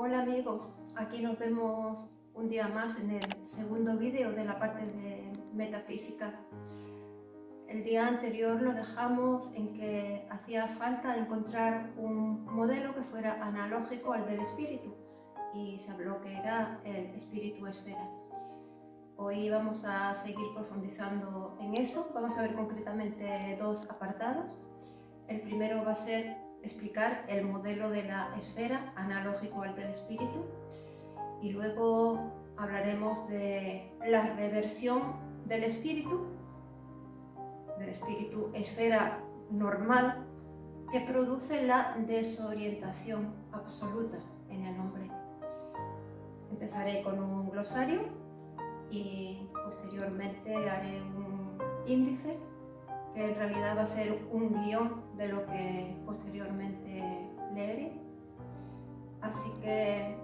Hola amigos, aquí nos vemos un día más en el segundo vídeo de la parte de metafísica. El día anterior lo dejamos en que hacía falta encontrar un modelo que fuera analógico al del espíritu y se habló que era el espíritu esfera. Hoy vamos a seguir profundizando en eso, vamos a ver concretamente dos apartados. El primero va a ser explicar el modelo de la esfera analógico al del espíritu y luego hablaremos de la reversión del espíritu esfera normal, que produce la desorientación absoluta en el hombre. Empezaré con un glosario y posteriormente haré un índice que en realidad va a ser un guión de lo que posteriormente leeré. Así que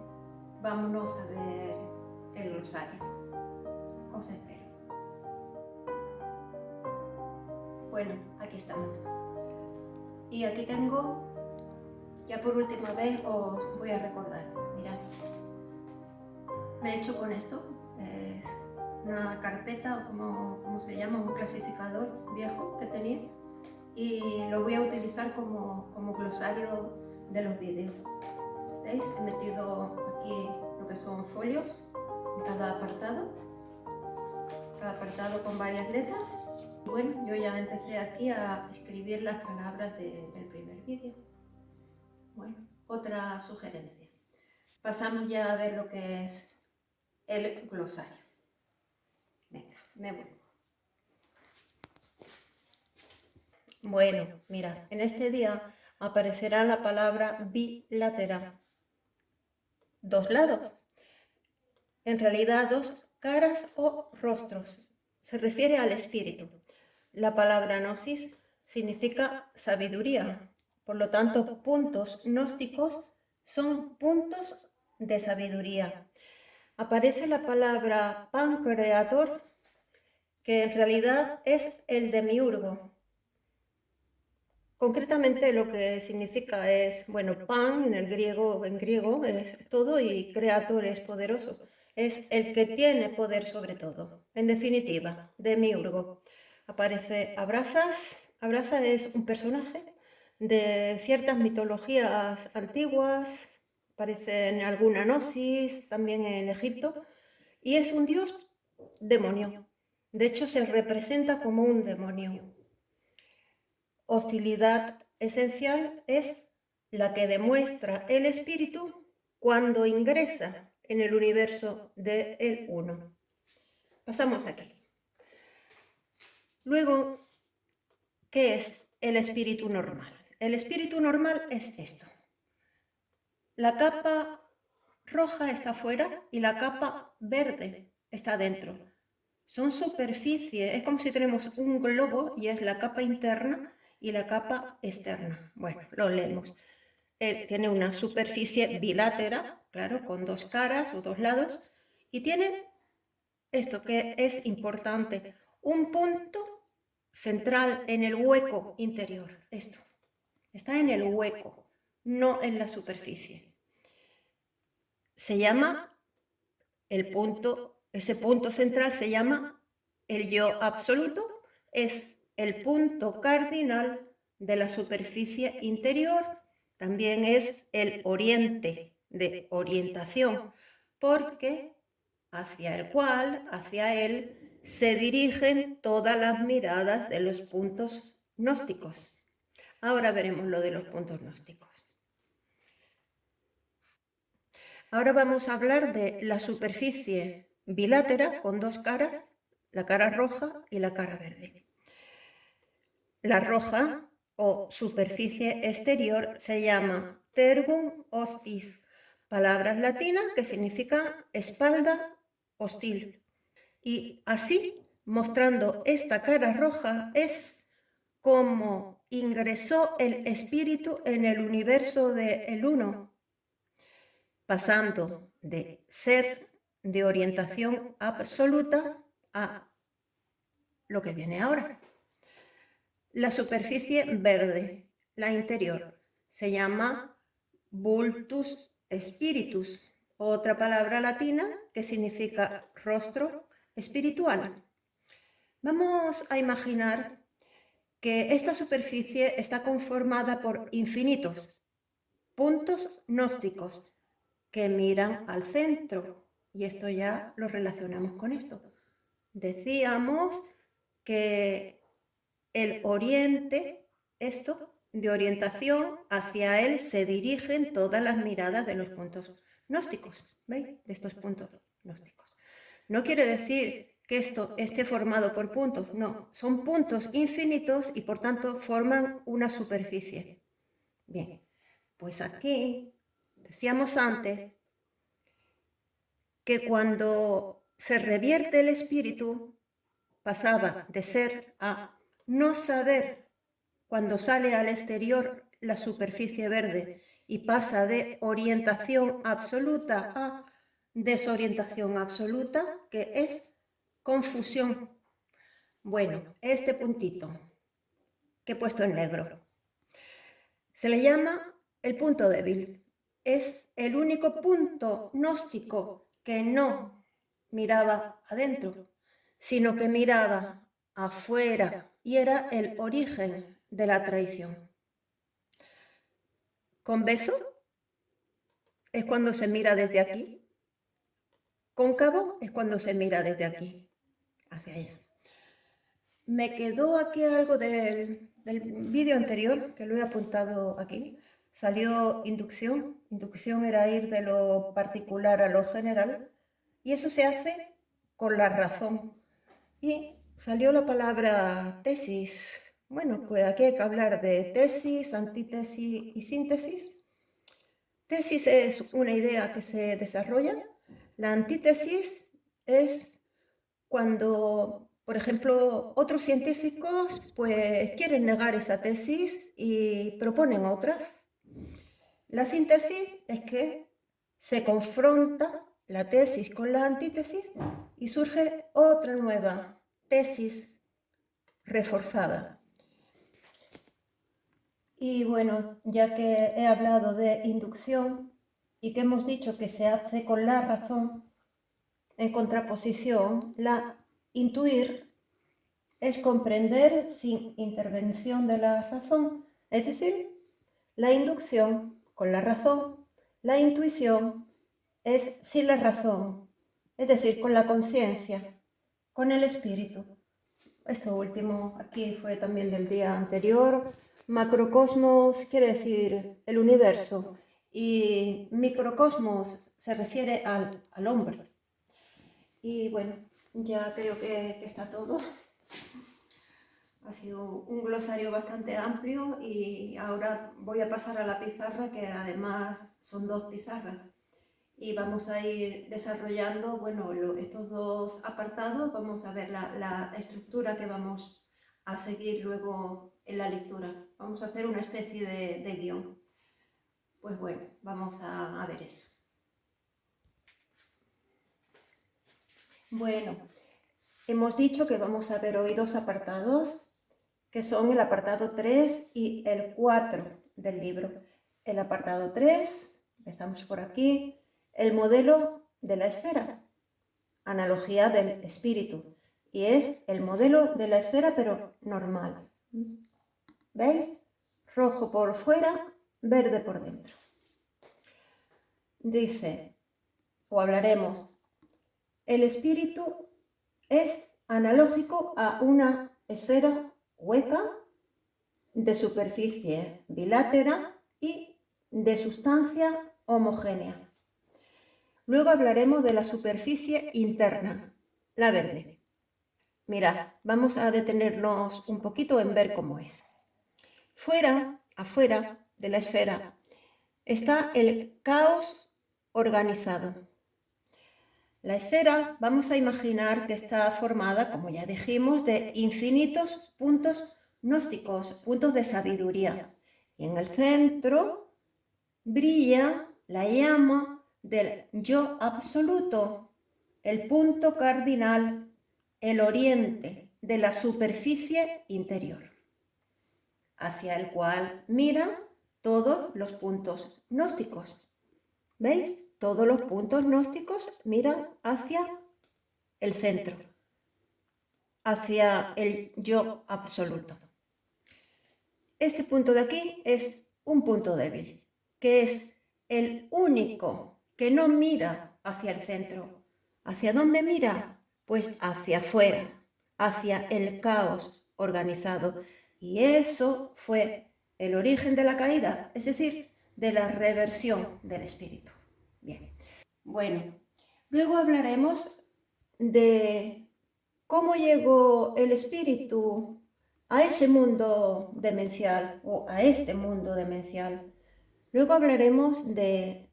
vámonos a ver el glosario. Os espero. Bueno, aquí estamos. Y aquí tengo, ya por última vez os voy a recordar, mirad. Me he hecho con esto, es una carpeta o como se llama, un clasificador viejo que tenía, y lo voy a utilizar como glosario de los vídeos. ¿Veis? He metido aquí lo que son folios en cada apartado con varias letras. Y bueno, yo ya empecé aquí a escribir las palabras del primer vídeo. Bueno, otra sugerencia. Pasamos ya a ver lo que es el glosario. Venga, me vuelvo. Bueno, mira, en este día aparecerá la palabra bilateral. Dos lados. En realidad, dos caras o rostros. Se refiere al espíritu. La palabra gnosis significa sabiduría. Por lo tanto, puntos gnósticos son puntos de sabiduría. Aparece la palabra pancreator, que en realidad es el demiurgo. Concretamente lo que significa es, bueno, pan en griego es todo y creator es poderoso. Es el que tiene poder sobre todo. En definitiva, demiurgo. Aparece Abrasas. Abrasas es un personaje de ciertas mitologías antiguas. Aparece en alguna gnosis, también en Egipto. Y es un dios demonio. De hecho, se representa como un demonio. Hostilidad esencial es la que demuestra el espíritu cuando ingresa en el universo del uno. Pasamos aquí. Luego, ¿qué es el espíritu normal? El espíritu normal es esto. La capa roja está fuera y la capa verde está dentro. Son superficie, es como si tenemos un globo y es la capa interna y la capa externa. Bueno, lo leemos. Tiene una superficie bilateral, claro, con dos caras o dos lados, y tiene esto que es importante, un punto central en el hueco interior. Esto está en el hueco, no en la superficie. Se llama ese punto central se llama el yo absoluto, es el punto cardinal de la superficie interior, también es el oriente de orientación, porque hacia él se dirigen todas las miradas de los puntos gnósticos. Ahora veremos lo de los puntos gnósticos. Ahora vamos a hablar de la superficie bilátera con dos caras, la cara roja y la cara verde. La roja o superficie exterior se llama tergum hostis, palabras latinas que significan espalda hostil. Y así, mostrando esta cara roja, es como ingresó el espíritu en el universo del uno, pasando de ser de orientación absoluta a lo que viene ahora. La superficie verde, la interior, se llama vultus spiritus, otra palabra latina que significa rostro espiritual. Vamos a imaginar que esta superficie está conformada por infinitos puntos gnósticos que miran al centro, y esto ya lo relacionamos con esto. Decíamos que el oriente, esto de orientación, hacia él se dirigen todas las miradas de los puntos gnósticos, ¿veis? De estos puntos gnósticos. No quiere decir que esto esté formado por puntos, no, son puntos infinitos y por tanto forman una superficie. Bien, pues aquí decíamos antes que cuando se revierte el espíritu pasaba de ser a no saber cuando sale al exterior la superficie verde y pasa de orientación absoluta a desorientación absoluta, que es confusión. Bueno, este puntito que he puesto en negro se le llama el punto débil. Es el único punto gnóstico que no miraba adentro, sino que miraba afuera, y era el origen de la traición. Convexo es cuando se mira desde aquí, cóncavo es cuando se mira desde aquí hacia allá. Me quedó aquí algo del vídeo anterior, que lo he apuntado aquí. Salió inducción. Inducción era ir de lo particular a lo general, y eso se hace con la razón. Y salió la palabra tesis. Bueno, pues aquí hay que hablar de tesis, antítesis y síntesis. Tesis es una idea que se desarrolla. La antítesis es cuando, por ejemplo, otros científicos pues quieren negar esa tesis y proponen otras. La síntesis es que se confronta la tesis con la antítesis y surge otra nueva tesis reforzada. Y bueno, ya que he hablado de inducción y que hemos dicho que se hace con la razón, en contraposición, la intuir es comprender sin intervención de la razón, es decir, la inducción con la razón, la intuición es sin la razón, es decir, con la conciencia, con el espíritu. Esto último aquí fue también del día anterior. Macrocosmos quiere decir el universo y microcosmos se refiere al hombre. Y bueno, ya creo que está todo. Ha sido un glosario bastante amplio y ahora voy a pasar a la pizarra, que además son 2 pizarras. Y vamos a ir desarrollando, bueno, estos 2 apartados. Vamos a ver la estructura que vamos a seguir luego en la lectura. Vamos a hacer una especie de guión. Pues bueno, vamos a ver eso. Bueno, hemos dicho que vamos a ver hoy 2 apartados, que son el apartado 3 y el 4 del libro. El apartado 3, empezamos por aquí, el modelo de la esfera, analogía del espíritu, y es el modelo de la esfera pero normal. ¿Veis? Rojo por fuera, verde por dentro. Dice, o hablaremos, el espíritu es analógico a una esfera hueca, de superficie bilátera y de sustancia homogénea. Luego hablaremos de la superficie interna, la verde. Mirad, vamos a detenernos un poquito en ver cómo es. Afuera de la esfera, está el caos organizado. La esfera, vamos a imaginar que está formada, como ya dijimos, de infinitos puntos gnósticos, puntos de sabiduría. Y en el centro brilla la llama del yo absoluto, el punto cardinal, el oriente de la superficie interior, hacia el cual miran todos los puntos gnósticos. ¿Veis? Todos los puntos gnósticos miran hacia el centro, hacia el yo absoluto. Este punto de aquí es un punto débil, que es el único que no mira hacia el centro. ¿Hacia dónde mira? Pues hacia afuera, hacia el caos organizado. Y eso fue el origen de la caída, es decir, de la reversión del espíritu. Bien. Bueno, luego hablaremos de cómo llegó el espíritu a ese mundo demencial o a este mundo demencial. Luego hablaremos de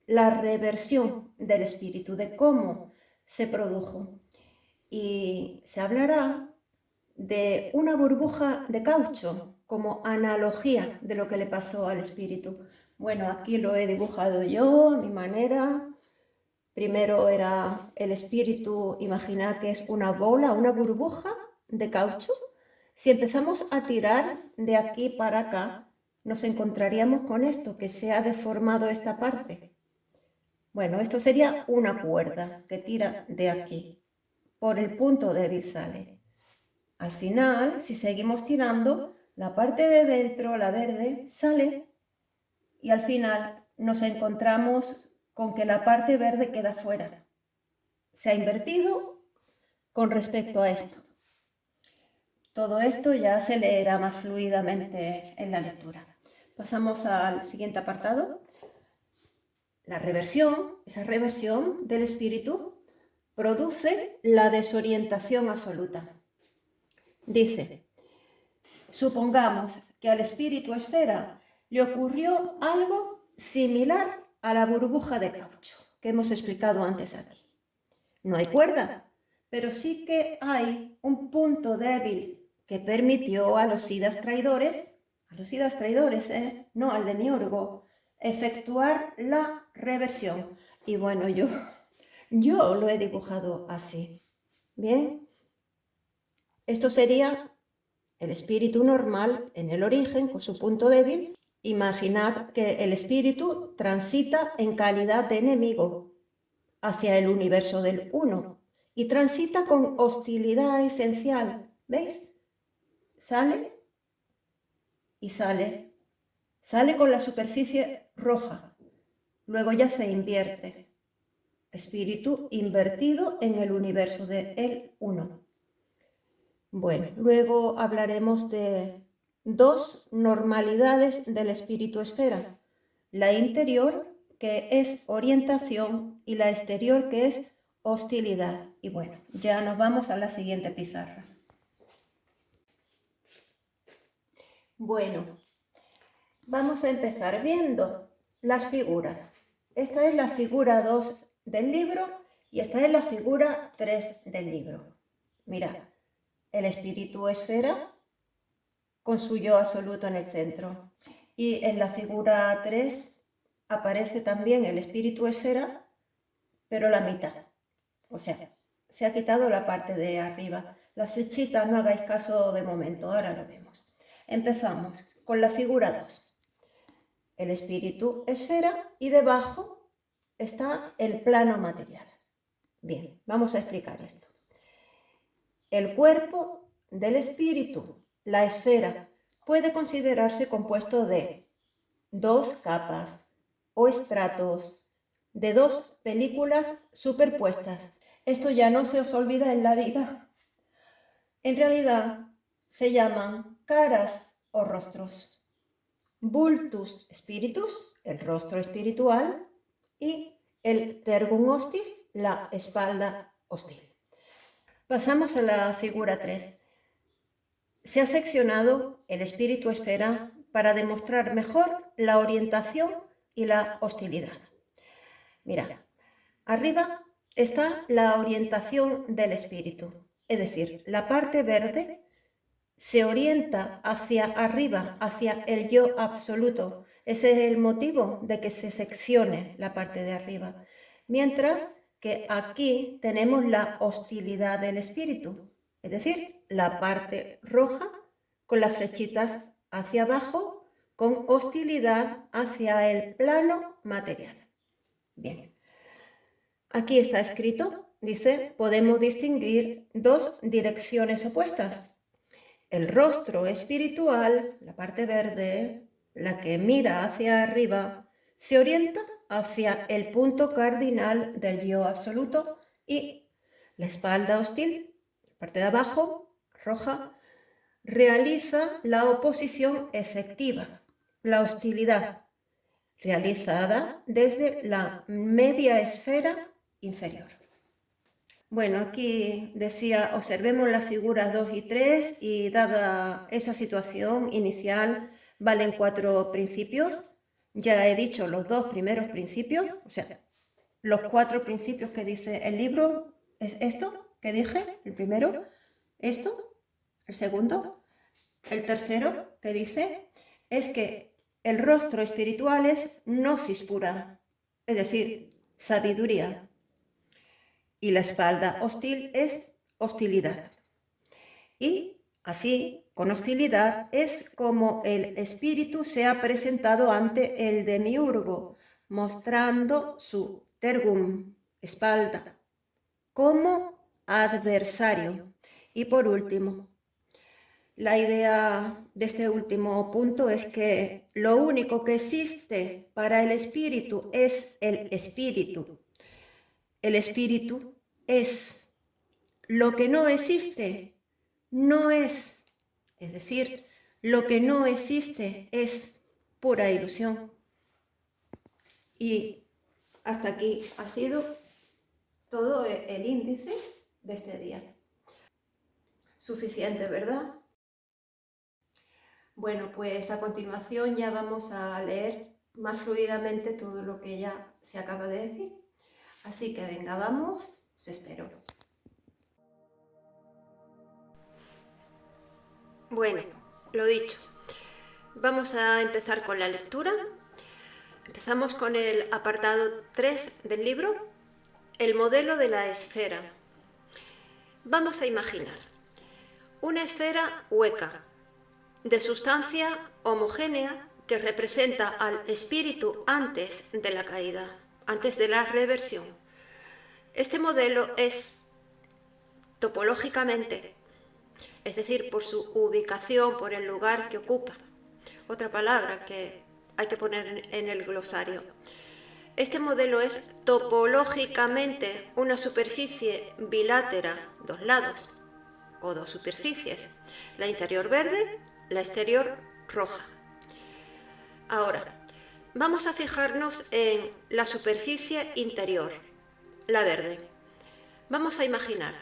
la reversión del espíritu, de cómo se produjo. Y se hablará de una burbuja de caucho como analogía de lo que le pasó al espíritu. Bueno, aquí lo he dibujado yo a mi manera. Primero era el espíritu, imaginad que es una bola, una burbuja de caucho. Si empezamos a tirar de aquí para acá, nos encontraríamos con esto, que se ha deformado esta parte. Bueno, esto sería una cuerda que tira de aquí. Por el punto débil sale. Al final, si seguimos tirando, la parte de dentro, la verde, sale y al final nos encontramos con que la parte verde queda fuera. Se ha invertido con respecto a esto. Todo esto ya se leerá más fluidamente en la lectura. Pasamos al siguiente apartado. La reversión, esa reversión del espíritu, produce la desorientación absoluta. Dice, supongamos que al espíritu esfera le ocurrió algo similar a la burbuja de caucho que hemos explicado antes aquí. No hay cuerda, pero sí que hay un punto débil que permitió a los siddhas traidores, no al demiurgo, efectuar la reversión. Y bueno, yo lo he dibujado así. Bien, esto sería el espíritu normal en el origen con su punto débil. Imaginad que el espíritu transita en calidad de enemigo hacia el universo del uno y transita con hostilidad esencial. ¿Veis? Sale y sale. Sale con la superficie roja. Luego ya se invierte. Espíritu invertido en el universo del uno. Bueno, luego hablaremos de dos normalidades del espíritu esfera. La interior, que es orientación, y la exterior, que es hostilidad. Y bueno, ya nos vamos a la siguiente pizarra. Bueno, vamos a empezar viendo las figuras. Esta es la figura 2 del libro y esta es la figura 3 del libro. Mirad, el espíritu esfera con su yo absoluto en el centro. Y en la figura 3 aparece también el espíritu esfera, pero la mitad. O sea, se ha quitado la parte de arriba. Las flechitas no hagáis caso de momento, ahora lo vemos. Empezamos con la figura 2. El espíritu esfera y debajo está el plano material. Bien, vamos a explicar esto. El cuerpo del espíritu, la esfera, puede considerarse compuesto de dos capas o estratos, de dos películas superpuestas. Esto ya no se os olvida en la vida. En realidad se llaman caras o rostros. Vultus spiritus, el rostro espiritual, y el tergum hostis, la espalda hostil. Pasamos a la figura 3. Se ha seccionado el espíritu esfera para demostrar mejor la orientación y la hostilidad. Mira, arriba está la orientación del espíritu, es decir, la parte verde se orienta hacia arriba, hacia el yo absoluto. Ese es el motivo de que se seccione la parte de arriba. Mientras que aquí tenemos la hostilidad del espíritu, es decir, la parte roja con las flechitas hacia abajo, con hostilidad hacia el plano material. Bien, aquí está escrito, dice, podemos distinguir dos direcciones opuestas. El rostro espiritual, la parte verde, la que mira hacia arriba, se orienta hacia el punto cardinal del yo absoluto, y la espalda hostil, la parte de abajo, roja, realiza la oposición efectiva, la hostilidad, realizada desde la media esfera inferior. Bueno, aquí decía, observemos las figuras 2 y 3 y dada esa situación inicial, valen 4 principios. Ya he dicho los 2 primeros principios, o sea, los 4 principios que dice el libro es esto que dije, el primero, esto, el segundo, el tercero que dice es que el rostro espiritual es gnosis pura, es decir, sabiduría. Y la espalda hostil es hostilidad. Y así, con hostilidad, es como el espíritu se ha presentado ante el demiurgo, mostrando su tergum, espalda, como adversario. Y por último, la idea de este último punto es que lo único que existe para el espíritu es el espíritu. El espíritu es. Lo que no existe no es. Es decir, lo que no existe es pura ilusión. Y hasta aquí ha sido todo el índice de este día. Suficiente, ¿verdad? Bueno, pues a continuación ya vamos a leer más fluidamente todo lo que ya se acaba de decir. Así que venga, vamos, os espero. Bueno, lo dicho, vamos a empezar con la lectura. Empezamos con el apartado 3 del libro, el modelo de la esfera. Vamos a imaginar una esfera hueca, de sustancia homogénea, que representa al espíritu antes de la caída, antes de la reversión. Este modelo es topológicamente, es decir, por su ubicación, por el lugar que ocupa. Otra palabra que hay que poner en el glosario. Este modelo es topológicamente una superficie bilátera, dos lados, o dos superficies, la interior verde, la exterior roja. Ahora, vamos a fijarnos en la superficie interior, la verde. Vamos a imaginar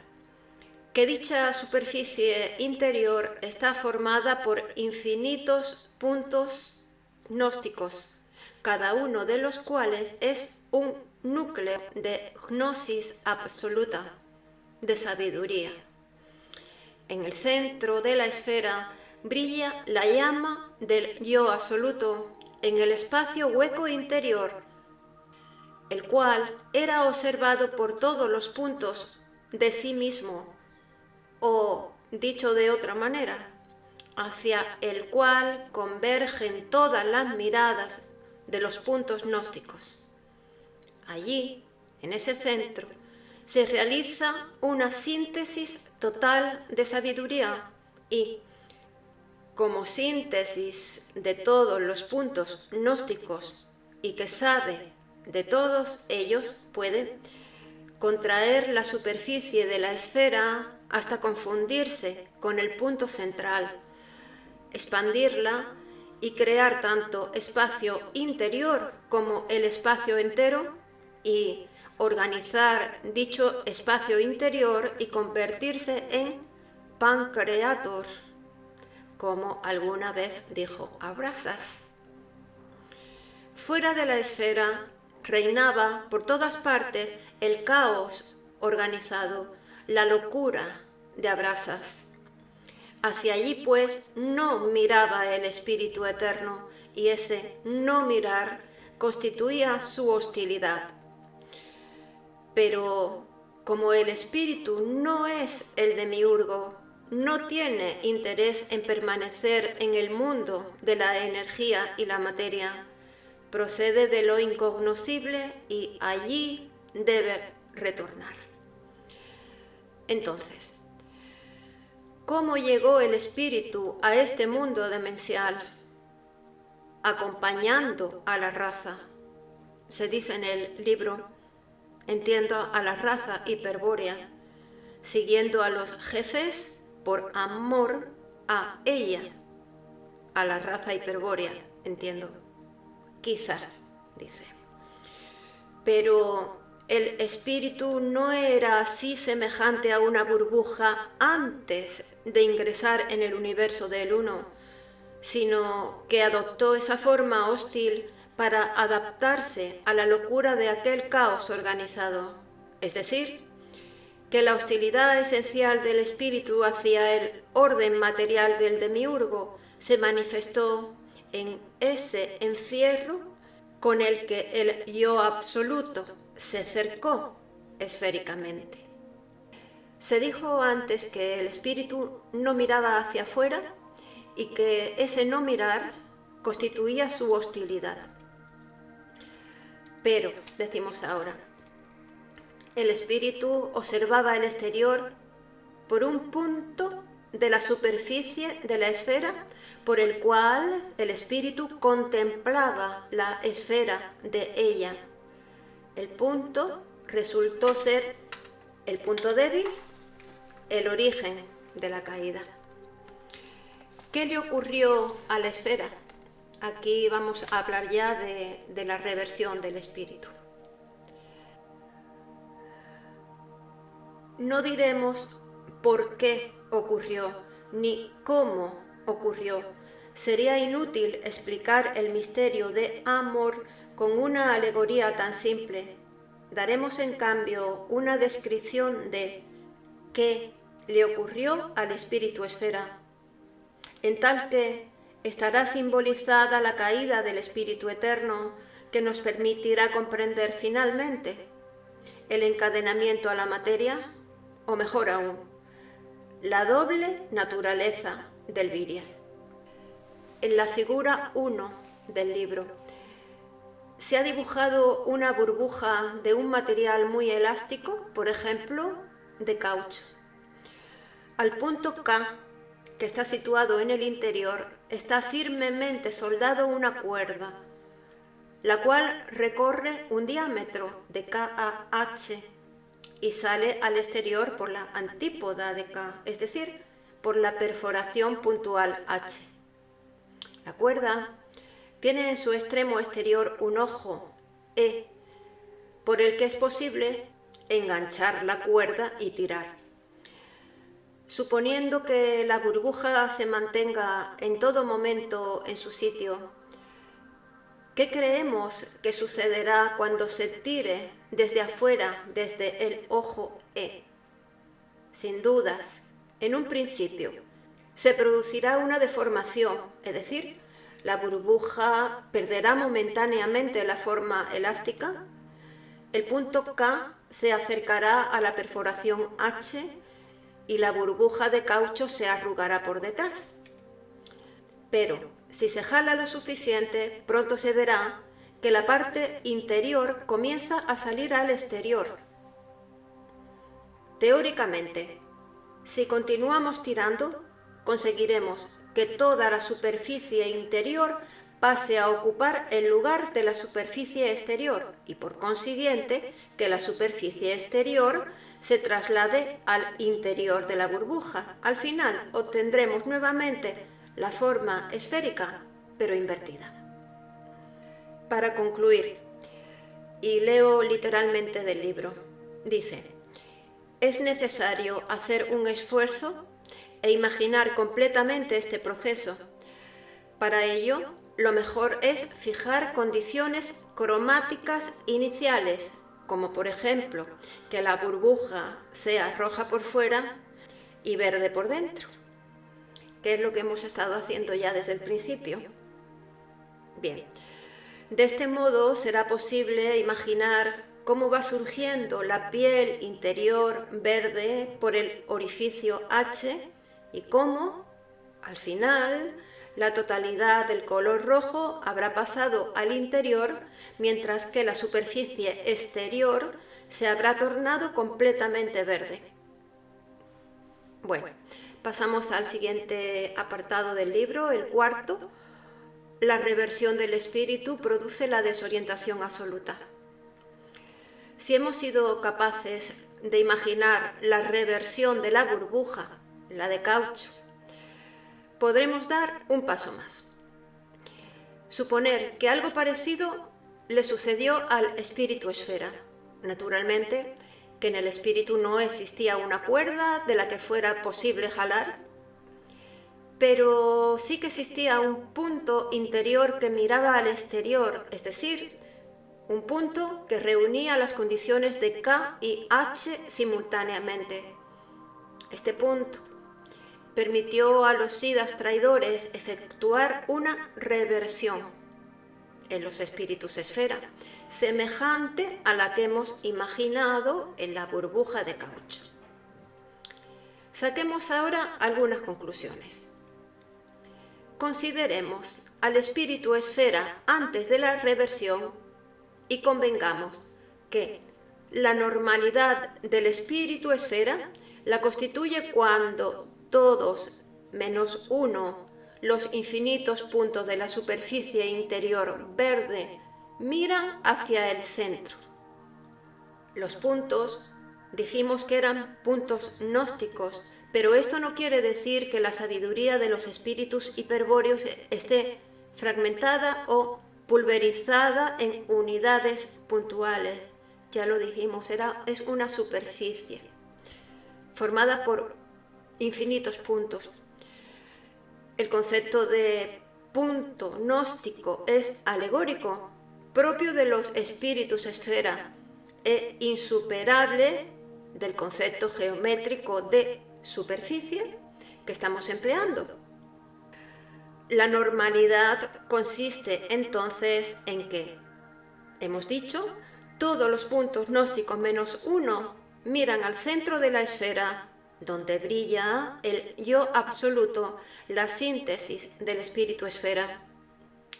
que dicha superficie interior está formada por infinitos puntos gnósticos, cada uno de los cuales es un núcleo de gnosis absoluta, de sabiduría. En el centro de la esfera brilla la llama del yo absoluto en el espacio hueco interior, el cual era observado por todos los puntos de sí mismo, o, dicho de otra manera, hacia el cual convergen todas las miradas de los puntos gnósticos. Allí, en ese centro, se realiza una síntesis total de sabiduría y, como síntesis de todos los puntos gnósticos y que sabe de todos ellos, puede contraer la superficie de la esfera hasta confundirse con el punto central, expandirla y crear tanto espacio interior como el espacio entero y organizar dicho espacio interior y convertirse en pancreator, como alguna vez dijo Abrasas. Fuera de la esfera reinaba por todas partes el caos organizado, la locura de Abrasas. Hacia allí, pues, no miraba el espíritu eterno, y ese no mirar constituía su hostilidad. Pero, como el espíritu no es el demiurgo, no tiene interés en permanecer en el mundo de la energía y la materia, procede de lo incognoscible y allí debe retornar. Entonces, ¿cómo llegó el espíritu a este mundo demencial? Acompañando a la raza. Se dice en el libro, entiendo a la raza hiperbórea, siguiendo a los jefes por amor a ella, a la raza hiperbórea, entiendo. Quizás, dice. Pero el espíritu no era así semejante a una burbuja antes de ingresar en el universo del uno, sino que adoptó esa forma hostil para adaptarse a la locura de aquel caos organizado. Es decir, que la hostilidad esencial del espíritu hacia el orden material del demiurgo se manifestó en ese encierro con el que el yo absoluto se cercó esféricamente. Se dijo antes que el espíritu no miraba hacia afuera y que ese no mirar constituía su hostilidad. Pero, decimos ahora, el espíritu observaba el exterior por un punto de la superficie de la esfera por el cual el espíritu contemplaba la esfera de ella. El punto resultó ser el punto débil, el origen de la caída. ¿Qué le ocurrió a la esfera? Aquí vamos a hablar ya de la reversión del espíritu. No diremos por qué ocurrió, ni cómo ocurrió. Sería inútil explicar el misterio de amor con una alegoría tan simple. Daremos en cambio una descripción de qué le ocurrió al espíritu esfera, en tal que estará simbolizada la caída del espíritu eterno que nos permitirá comprender finalmente el encadenamiento a la materia, o mejor aún, la doble naturaleza del Virya. En la figura 1 del libro se ha dibujado una burbuja de un material muy elástico, por ejemplo, de caucho. Al punto K, que está situado en el interior, está firmemente soldado una cuerda, la cual recorre un diámetro de KAH y sale al exterior por la antípoda de K, es decir, por la perforación puntual H. La cuerda tiene en su extremo exterior un ojo E, por el que es posible enganchar la cuerda y tirar. Suponiendo que la burbuja se mantenga en todo momento en su sitio, ¿qué creemos que sucederá cuando se tire desde afuera, desde el ojo E? Sin dudas, en un principio, se producirá una deformación, es decir, la burbuja perderá momentáneamente la forma elástica, el punto K se acercará a la perforación H y la burbuja de caucho se arrugará por detrás. Pero, si se jala lo suficiente, pronto se verá que la parte interior comienza a salir al exterior. Teóricamente, si continuamos tirando, conseguiremos que toda la superficie interior pase a ocupar el lugar de la superficie exterior y, por consiguiente, que la superficie exterior se traslade al interior de la burbuja. Al final obtendremos nuevamente la forma esférica, pero invertida. Para concluir, y leo literalmente del libro, dice: es necesario hacer un esfuerzo e imaginar completamente este proceso. Para ello, lo mejor es fijar condiciones cromáticas iniciales, como por ejemplo que la burbuja sea roja por fuera y verde por dentro, que es lo que hemos estado haciendo ya desde el principio. Bien, de este modo será posible imaginar cómo va surgiendo la piel interior verde por el orificio H y cómo, al final, La totalidad del color rojo habrá pasado al interior, mientras que la superficie exterior se habrá tornado completamente verde. Bueno, pasamos al siguiente apartado del libro, el cuarto. La reversión del espíritu produce la desorientación absoluta. Si hemos sido capaces de imaginar la reversión de la burbuja, la de caucho, podremos dar un paso más. Suponer que algo parecido le sucedió al espíritu esfera. Naturalmente, que en el espíritu no existía una cuerda de la que fuera posible jalar, pero sí que existía un punto interior que miraba al exterior, es decir, un punto que reunía las condiciones de K y H simultáneamente. Este punto permitió a los siddhas traidores efectuar una reversión en los espíritus esfera, semejante a la que hemos imaginado en la burbuja de caucho. Saquemos ahora algunas conclusiones. Consideremos al espíritu esfera antes de la reversión y convengamos que la normalidad del espíritu esfera la constituye cuando todos menos uno, los infinitos puntos de la superficie interior verde, miran hacia el centro. Los puntos dijimos que eran puntos gnósticos, pero esto no quiere decir que la sabiduría de los espíritus hiperbóreos esté fragmentada o pulverizada en unidades puntuales. Ya lo dijimos, es una superficie formada por infinitos puntos. El concepto de punto gnóstico es alegórico, propio de los espíritus esfera, e insuperable del concepto geométrico de superficie que estamos empleando. La normalidad consiste entonces en que, hemos dicho, todos los puntos gnósticos menos uno miran al centro de la esfera, donde brilla el yo absoluto, la síntesis del espíritu esfera.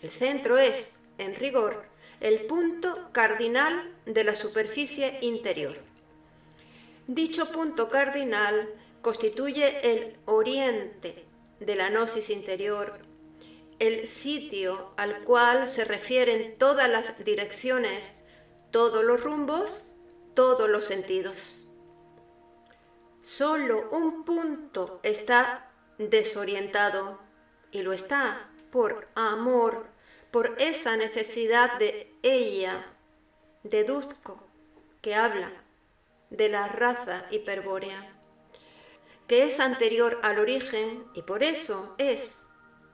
El centro es, en rigor, el punto cardinal de la superficie interior. Dicho punto cardinal constituye el oriente de la gnosis interior, el sitio al cual se refieren todas las direcciones, todos los rumbos, todos los sentidos. Solo un punto está desorientado, y lo está por amor, por esa necesidad de ella. Deduzco que habla de la raza hiperbórea, que es anterior al origen y por eso es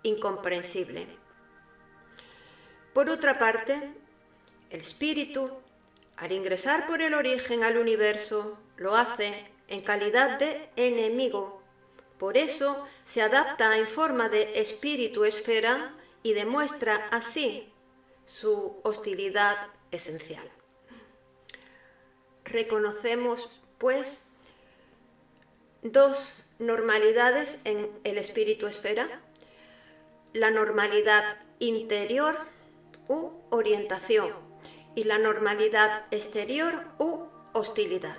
incomprensible. Por otra parte, el espíritu, al ingresar por el origen al universo, lo hace en calidad de enemigo. Por eso se adapta en forma de espíritu esfera y demuestra así su hostilidad esencial. Reconocemos, pues, dos normalidades en el espíritu esfera: la normalidad interior u orientación y la normalidad exterior u hostilidad.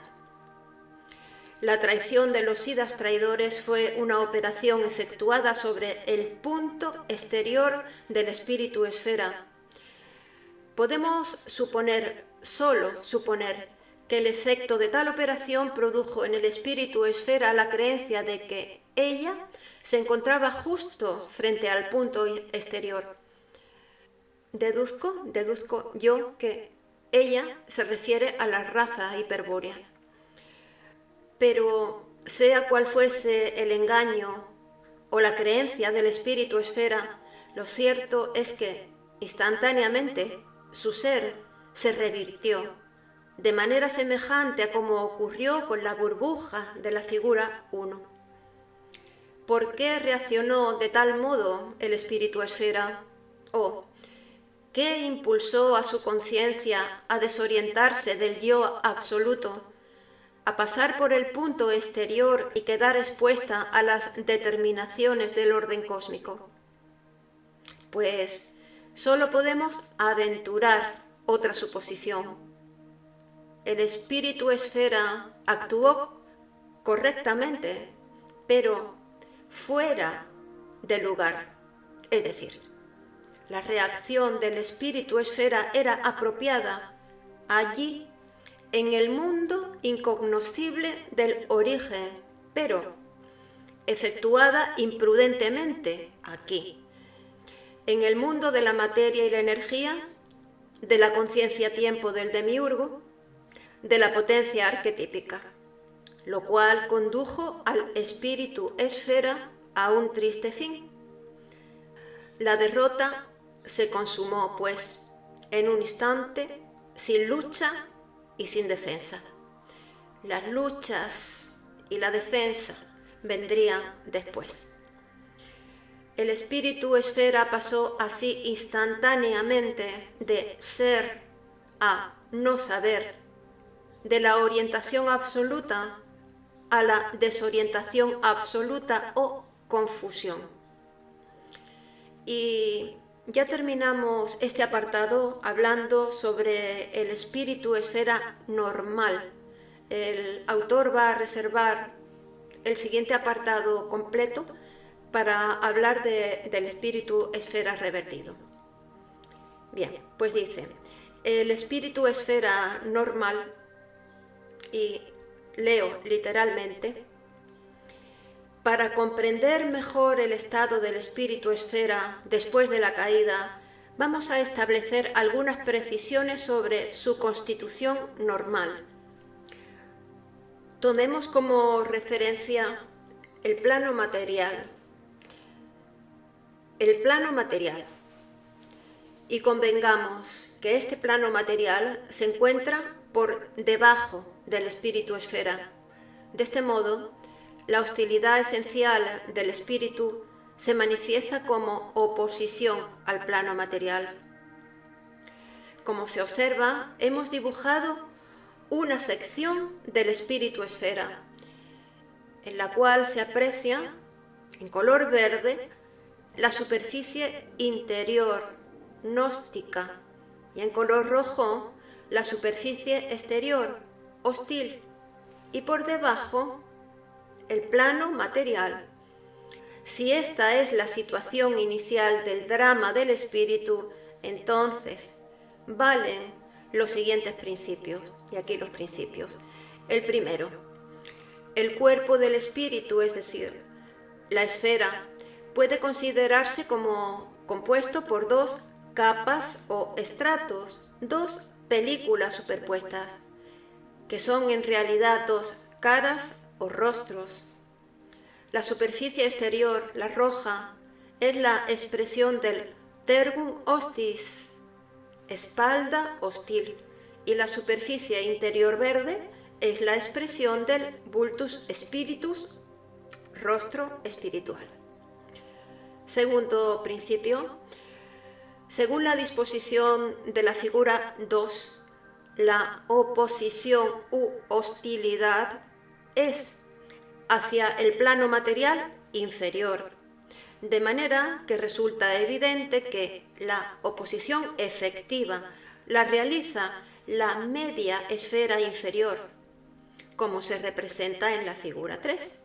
La traición de los siddhas traidores fue una operación efectuada sobre el punto exterior del espíritu esfera. Podemos solo suponer, que el efecto de tal operación produjo en el espíritu esfera la creencia de que ella se encontraba justo frente al punto exterior. Deduzco yo que ella se refiere a la raza hiperbórea. Pero sea cual fuese el engaño o la creencia del espíritu esfera, lo cierto es que instantáneamente su ser se revirtió, de manera semejante a como ocurrió con la burbuja de la figura 1. ¿Por qué reaccionó de tal modo el espíritu esfera? ¿O qué impulsó a su conciencia a desorientarse del yo absoluto, a pasar por el punto exterior y quedar expuesta a las determinaciones del orden cósmico? pues solo podemos aventurar otra suposición. El espíritu esfera actuó correctamente, pero fuera del lugar. Es decir, la reacción del espíritu esfera era apropiada allí, en el mundo incognoscible del origen, pero efectuada imprudentemente aquí, en el mundo de la materia y la energía, de la conciencia-tiempo del demiurgo, de la potencia arquetípica, lo cual condujo al espíritu esfera a un triste fin. La derrota se consumó, pues, en un instante, sin lucha y sin defensa. Las luchas y la defensa vendrían después. El espíritu esfera pasó así instantáneamente de ser a no saber, de la orientación absoluta a la desorientación absoluta o confusión. Y ya terminamos este apartado hablando sobre el espíritu esfera normal. El autor va a reservar el siguiente apartado completo para hablar del espíritu esfera revertido. Bien, pues dice, el espíritu esfera normal, y leo literalmente, para comprender mejor el estado del espíritu esfera después de la caída, vamos a establecer algunas precisiones sobre su constitución normal. Tomemos como referencia el plano material. El plano material. Y convengamos que este plano material se encuentra por debajo del espíritu esfera. De este modo, la hostilidad esencial del espíritu se manifiesta como oposición al plano material. Como se observa, hemos dibujado una sección del espíritu esfera, en la cual se aprecia, en color verde, la superficie interior, gnóstica, y en color rojo, la superficie exterior, hostil, y por debajo, el plano material. Si esta es la situación inicial del drama del espíritu, entonces valen los siguientes principios, y aquí los principios. El primero, el cuerpo del espíritu, es decir, la esfera, puede considerarse como compuesto por dos capas o estratos, dos películas superpuestas, que son en realidad dos caras o rostros. La superficie exterior, la roja, es la expresión del tergum hostis, espalda hostil, y la superficie interior verde es la expresión del vultus spiritus, rostro espiritual. Segundo principio, según la disposición de la figura 2, la oposición u hostilidad es hacia el plano material inferior, de manera que resulta evidente que la oposición efectiva la realiza la media esfera inferior, como se representa en la figura 3.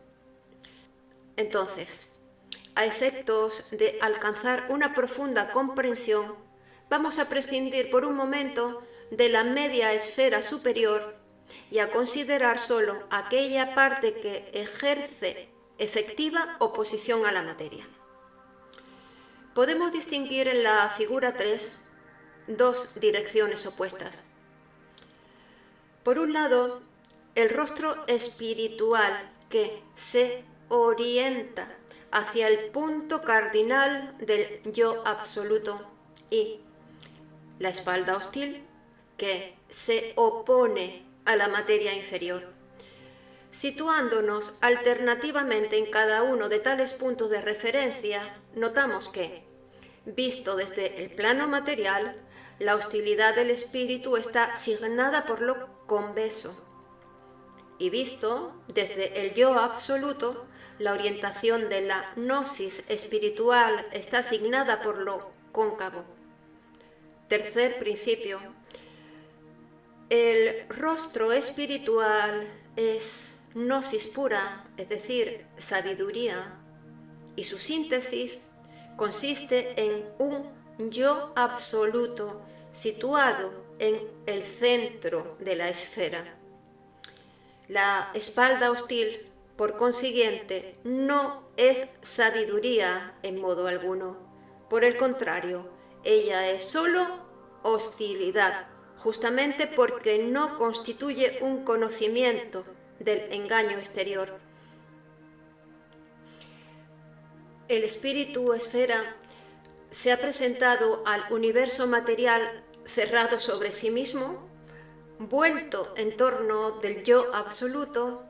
Entonces, a efectos de alcanzar una profunda comprensión, vamos a prescindir por un momento de la media esfera superior y a considerar solo aquella parte que ejerce efectiva oposición a la materia. Podemos distinguir en la figura 3 dos direcciones opuestas. Por un lado, el rostro espiritual que se orienta hacia el punto cardinal del yo absoluto, y la espalda hostil que se opone a la materia inferior. Situándonos alternativamente en cada uno de tales puntos de referencia, notamos que, visto desde el plano material, la hostilidad del espíritu está signada por lo convexo, y visto desde el yo absoluto, la orientación de la gnosis espiritual está asignada por lo cóncavo. Tercer principio. El rostro espiritual es gnosis pura, es decir, sabiduría, y su síntesis consiste en un yo absoluto situado en el centro de la esfera. La espalda hostil, por consiguiente, no es sabiduría en modo alguno. Por el contrario, ella es sólo hostilidad, justamente porque no constituye un conocimiento del engaño exterior. El espíritu esfera se ha presentado al universo material cerrado sobre sí mismo, vuelto en torno del yo absoluto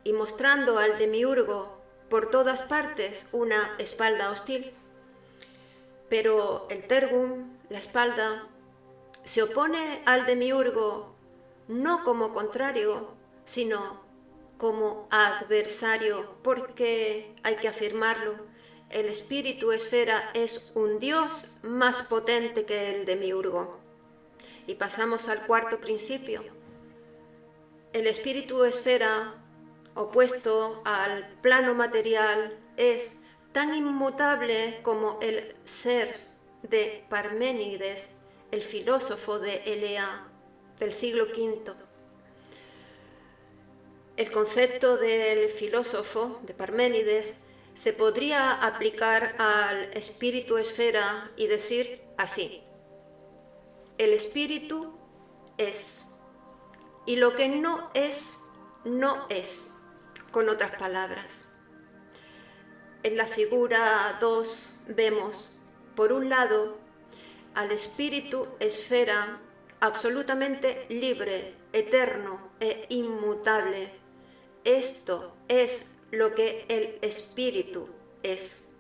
y mostrando al demiurgo por todas partes una espalda hostil. Pero el tergum, la espalda, se opone al demiurgo no como contrario, sino como adversario, porque hay que afirmarlo, el espíritu esfera es un dios más potente que el demiurgo. Y pasamos al cuarto principio. El espíritu esfera, opuesto al plano material, es tan inmutable como el ser de Parménides, el filósofo de Elea del siglo V. El concepto del filósofo de Parménides se podría aplicar al espíritu esfera y decir así: el espíritu es, y lo que no es, no es. Con otras palabras, en la figura 2 vemos, por un lado, al espíritu esfera absolutamente libre, eterno e inmutable. Esto es lo que el espíritu es.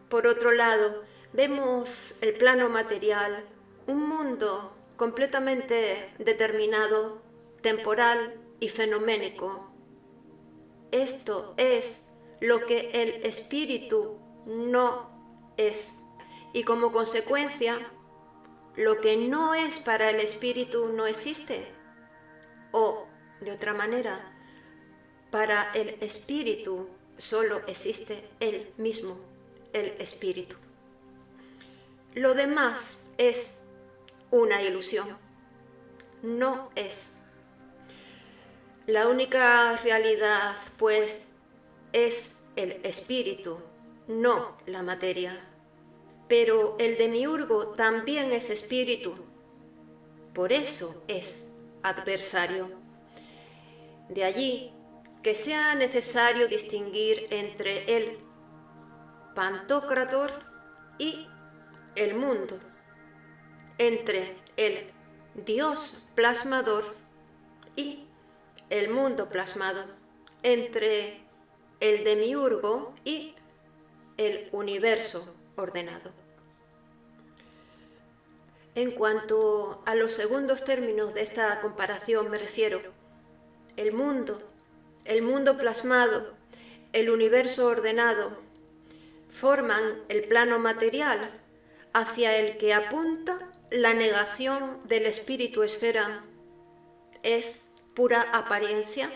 Por otro lado, vemos el plano material, un mundo completamente determinado, temporal y fenoménico. Esto es lo que el espíritu no es, y como consecuencia, lo que no es para el espíritu no existe, o, de otra manera, para el espíritu solo existe él mismo, el espíritu. Lo demás es una ilusión, no es. La única realidad, pues, es el espíritu, no la materia. Pero el demiurgo también es espíritu, por eso es adversario. De allí que sea necesario distinguir entre el Pantocrátor y el mundo, entre el Dios plasmador y el mundo plasmado, entre el demiurgo y el universo ordenado. En cuanto a los segundos términos de esta comparación me refiero, el mundo plasmado, el universo ordenado, forman el plano material hacia el que apunta la negación del espíritu esfera. Es pura apariencia,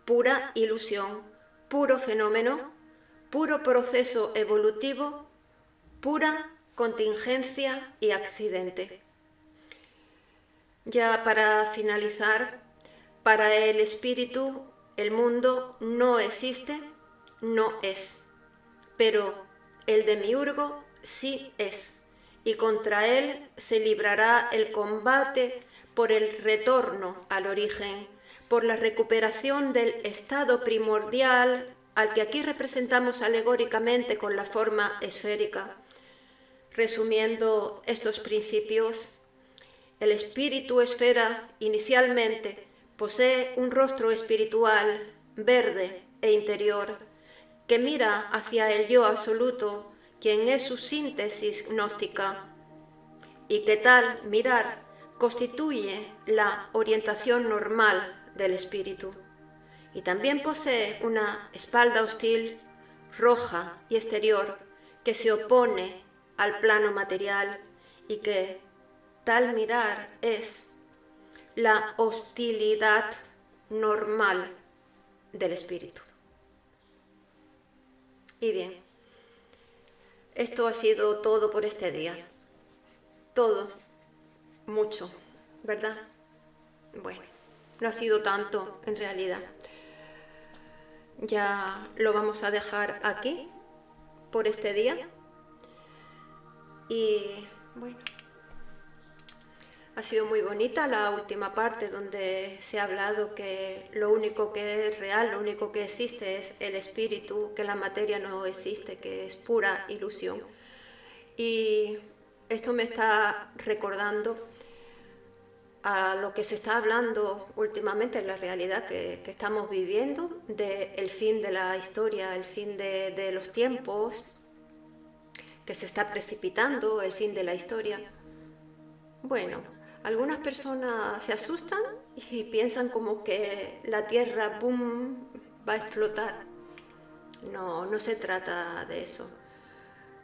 pura ilusión, puro fenómeno, puro proceso evolutivo, pura contingencia y accidente. Ya para finalizar, para el espíritu el mundo no existe, no es, pero el demiurgo sí es, y contra él se librará el combate por el retorno al origen, por la recuperación del estado primordial al que aquí representamos alegóricamente con la forma esférica. Resumiendo estos principios, el espíritu esfera inicialmente posee un rostro espiritual verde e interior que mira hacia el yo absoluto, quien es su síntesis gnóstica, y que tal mirar constituye la orientación normal del espíritu. Y también posee una espalda hostil, roja y exterior, que se opone al plano material y que tal mirar es la hostilidad normal del espíritu. Y bien, esto ha sido todo por este día. Todo, mucho, ¿verdad? Bueno, no ha sido tanto en realidad. Ya lo vamos a dejar aquí por este día. Y bueno, ha sido muy bonita la última parte donde se ha hablado que lo único que es real, lo único que existe es el espíritu, que la materia no existe, que es pura ilusión. Y esto me está recordando a lo que se está hablando últimamente en la realidad que estamos viviendo, del fin de la historia, el fin de los tiempos, que se está precipitando, el fin de la historia. Bueno, algunas personas se asustan y piensan como que la Tierra, ¡pum!, va a explotar. No, no se trata de eso.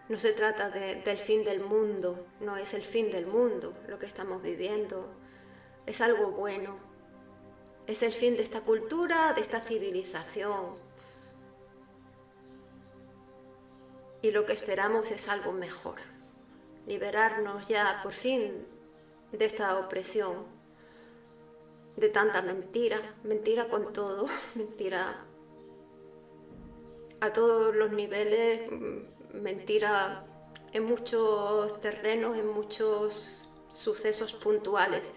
No se trata del fin del mundo, no es el fin del mundo lo que estamos viviendo. Es algo bueno. Es el fin de esta cultura, de esta civilización. Y lo que esperamos es algo mejor. Liberarnos ya por fin de esta opresión, de tanta mentira, mentira con todo, mentira a todos los niveles, mentira en muchos terrenos, en muchos sucesos puntuales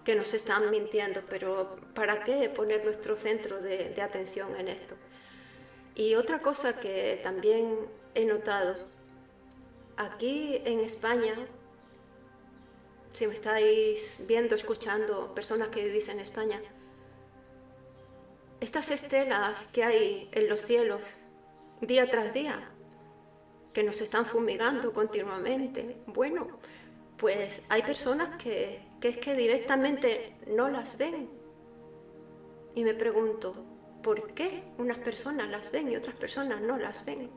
que nos están mintiendo, pero ¿para qué poner nuestro centro de atención en esto? Y otra cosa que también he notado, aquí en España, si me estáis viendo, escuchando, personas que vivís en España, estas estelas que hay en los cielos, día tras día, que nos están fumigando continuamente, bueno, pues hay personas que es que directamente no las ven. Y me pregunto, ¿por qué unas personas las ven y otras personas no las ven?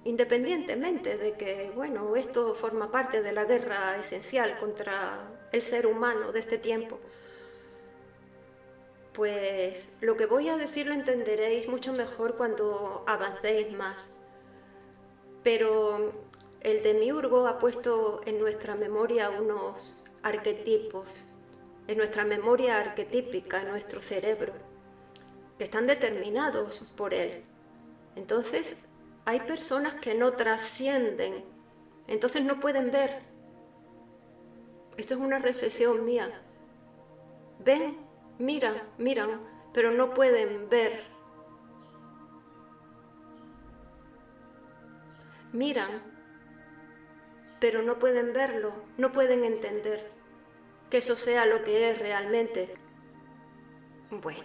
Independientemente de que, bueno, esto forma parte de la guerra esencial contra el ser humano de este tiempo. Pues lo que voy a decir lo entenderéis mucho mejor cuando avancéis más. Pero el demiurgo ha puesto en nuestra memoria unos arquetipos, en nuestra memoria arquetípica, en nuestro cerebro, que están determinados por él. Entonces, hay personas que no trascienden, entonces no pueden ver. Esto es una reflexión mía. Ven, miran, pero no pueden ver. Miran, pero no pueden verlo, no pueden entender que eso sea lo que es realmente. Bueno,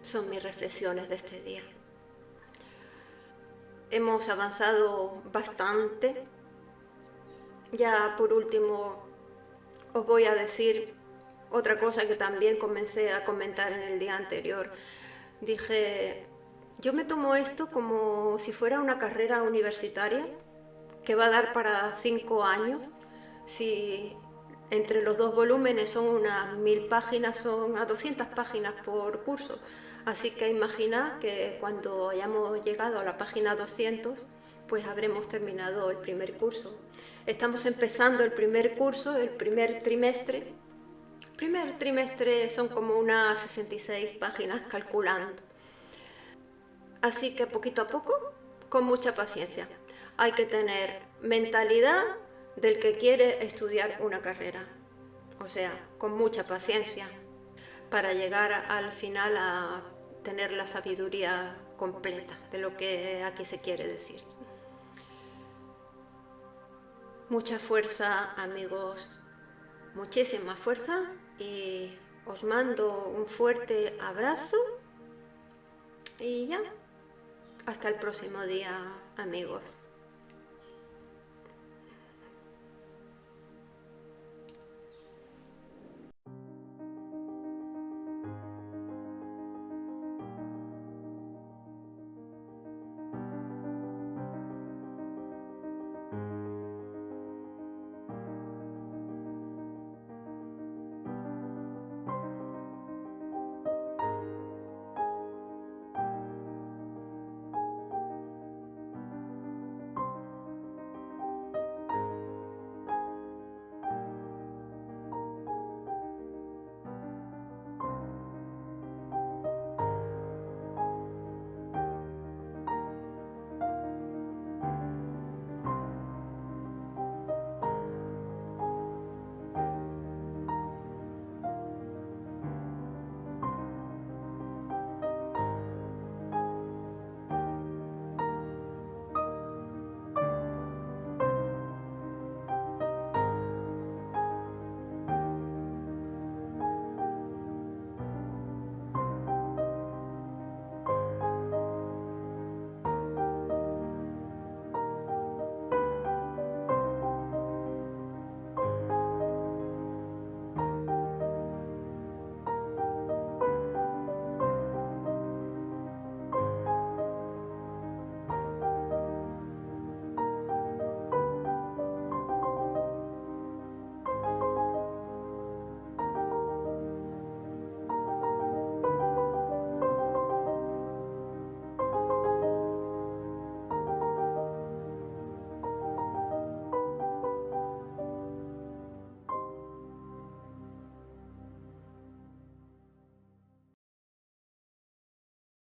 son mis reflexiones de este día. Hemos avanzado bastante. Ya por último os voy a decir otra cosa que también comencé a comentar en el día anterior. Dije, yo me tomo esto como si fuera una carrera universitaria que va a dar para 5 años. Si entre los dos volúmenes son unas 1000 páginas, son a 200 páginas por curso. Así que imaginad que cuando hayamos llegado a la página 200, pues habremos terminado el primer curso. Estamos empezando el primer curso, el primer trimestre. El primer trimestre son como unas 66 páginas calculando. Así que poquito a poco, con mucha paciencia. Hay que tener mentalidad del que quiere estudiar una carrera. O sea, con mucha paciencia para llegar al final a tener la sabiduría completa de lo que aquí se quiere decir. Mucha fuerza, amigos, muchísima fuerza, y os mando un fuerte abrazo y ya, hasta el próximo día, amigos.